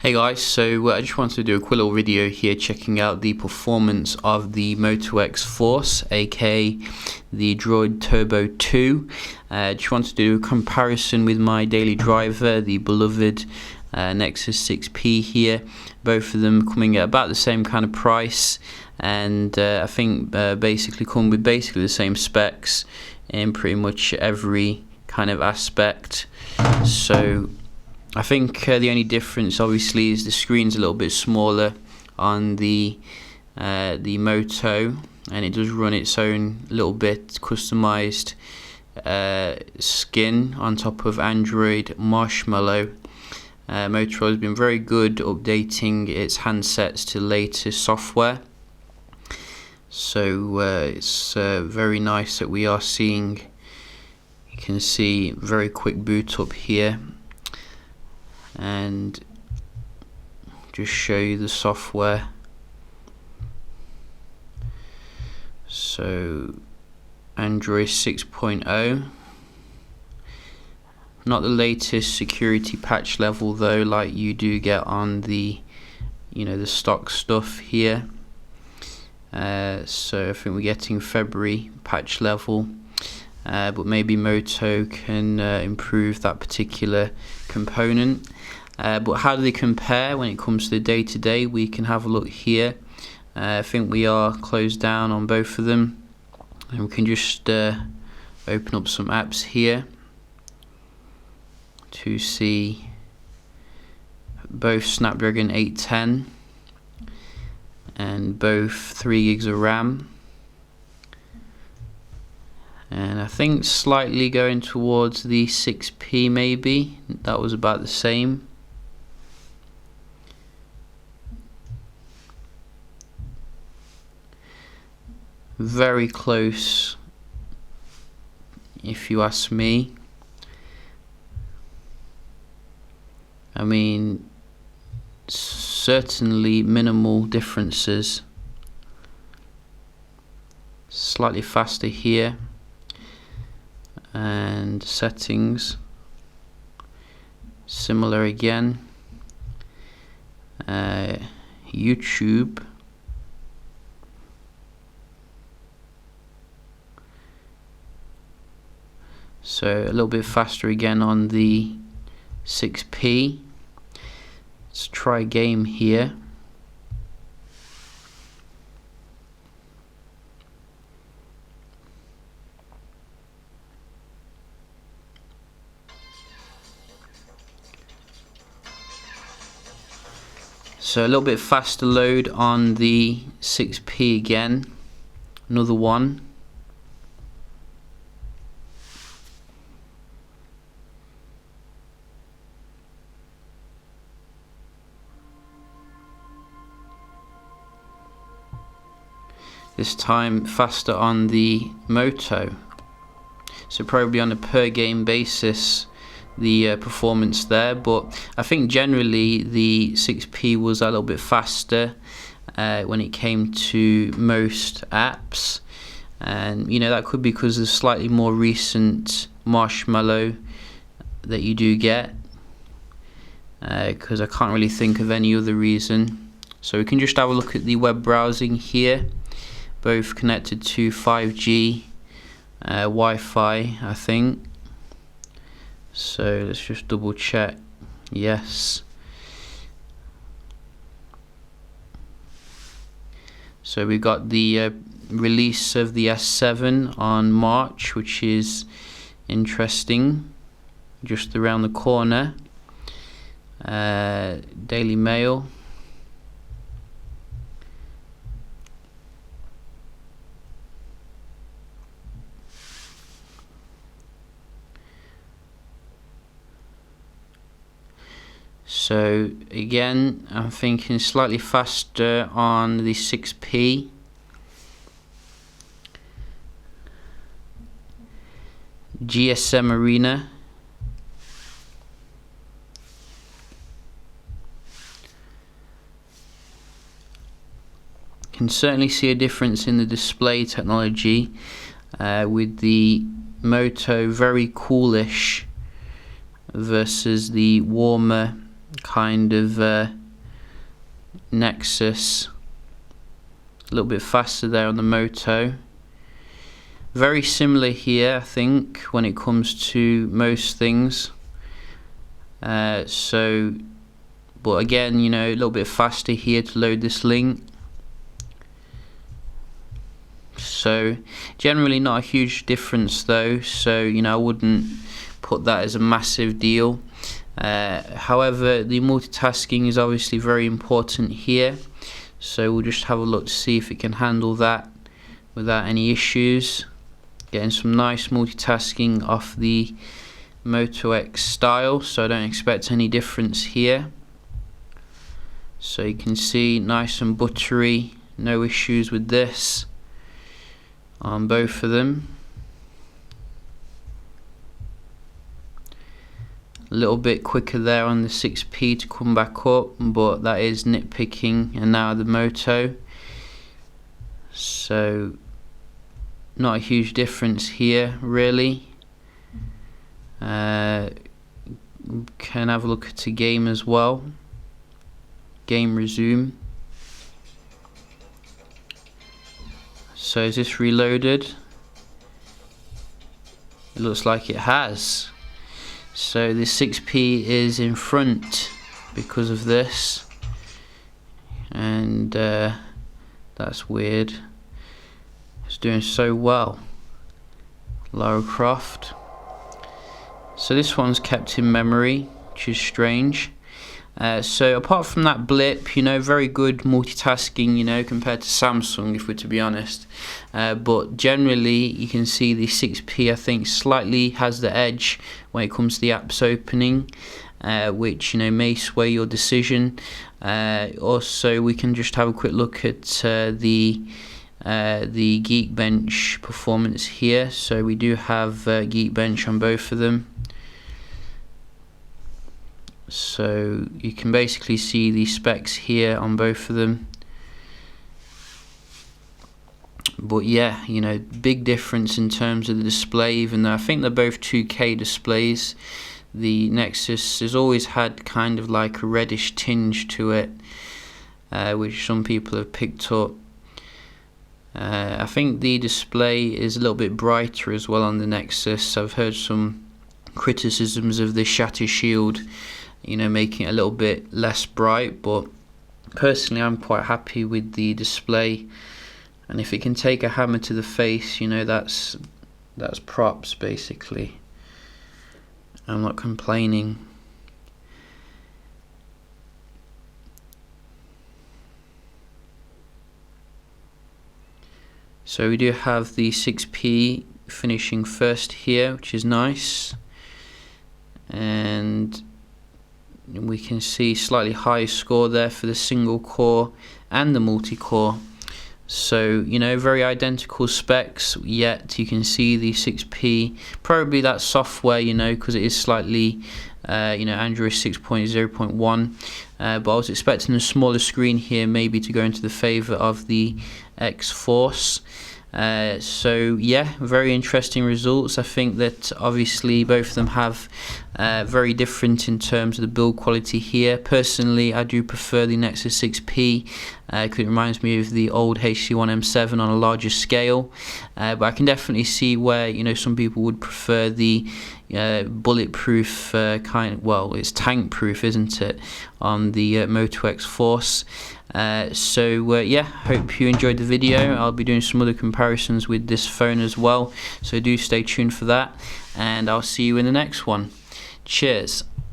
Hey guys, so I just wanted to do a quick little video here checking out the performance of the Moto X Force, aka the Droid Turbo 2. Just wanted to do a comparison with my daily driver, the beloved Nexus 6P here. Both of them coming at about the same kind of price, and I think basically come with basically the same specs in pretty much every kind of aspect. So I think the only difference obviously is the screen's a little bit smaller on the Moto, and it does run its own little bit customized skin on top of Android Marshmallow. Moto has been very good updating its handsets to latest software, so it's very nice that we are seeing, you can see, very quick boot up here, and just show you the software. So Android 6.0, not the latest security patch level though, like you do get on the the stock stuff here. So I think we're getting February patch level, but maybe Moto can improve that particular component. But how do they compare when it comes to the day-to-day? We can have a look here. I think we are closed down on both of them, and we can just open up some apps here to see both Snapdragon 810 and both 3 gigs of RAM, and I think slightly going towards the 6P, maybe that was about the same. Very close if you ask me. I mean, certainly minimal differences. Slightly faster here, and settings similar again. YouTube, so a little bit faster again on the 6P. Let's try a game here. So a little bit faster load on the 6P again. Another one. This time faster on the Moto. So probably on a per game basis the performance there, but I think generally the 6P was a little bit faster when it came to most apps, and that could be because of slightly more recent Marshmallow that you do get, because I can't really think of any other reason. So we can just have a look at the web browsing here, both connected to 5G Wi-Fi, I think. So let's just double check. Yes. So we got the release of the S7 on March, which is interesting, just around the corner. Daily Mail. So again, I'm thinking slightly faster on the 6P. GSM Arena. Can certainly see a difference in the display technology, with the Moto very coolish versus the warmer kind of Nexus. A little bit faster there on the Moto. Very similar here, I think, when it comes to most things. But again, you know, a little bit faster here to load this link. So generally not a huge difference though, so you know, I wouldn't put that as a massive deal. However, the multitasking is obviously very important here, so we'll just have a look to see if it can handle that without any issues. Getting some nice multitasking off the Moto X style, so I don't expect any difference here. So you can see nice and buttery, no issues with this on both of them. A little bit quicker there on the 6P to come back up, but that is nitpicking, and now the Moto. So not a huge difference here really. Can have a look at the game as well. Game resume. So is this reloaded? It looks like it has. So the 6P is in front because of this, and that's weird. It's doing so well. Lara Croft. So this one's kept in memory, which is strange. So apart from that blip, you know, very good multitasking, you know, compared to Samsung, if we're to be honest. But generally, you can see the 6P, I think, slightly has the edge when it comes to the app's opening, which, you know, may sway your decision. Also, we can just have a quick look at the Geekbench Performance here. So we do have Geekbench on both of them. So you can basically see the specs here on both of them. But yeah, you know, big difference in terms of the display, even though I think they're both 2K displays. The Nexus has always had kind of like a reddish tinge to it, which some people have picked up. I think the display is a little bit brighter as well on the Nexus. I've heard some criticisms of the shatter shield, you know, making it a little bit less bright, but personally I'm quite happy with the display, and if it can take a hammer to the face, you know, that's props basically. I'm not complaining. So we do have the 6P finishing first here, which is nice, and we can see slightly higher score there for the single core and the multi-core. So, you know, very identical specs, yet you can see the 6P, probably that software, you know, because it is slightly, you know, Android 6.0.1, but I was expecting a smaller screen here, maybe to go into the favour of the X-Force. So yeah, very interesting results. I think that obviously both of them have very different in terms of the build quality here. Personally, I do prefer the Nexus 6P because it reminds me of the old HC1M7 on a larger scale, but I can definitely see where, you know, some people would prefer the bulletproof well, it's tank proof, isn't it, on the Moto X Force. So yeah, hope you enjoyed the video. I'll be doing some other comparisons with this phone as well, so do stay tuned for that, and I'll see you in the next one. Cheers.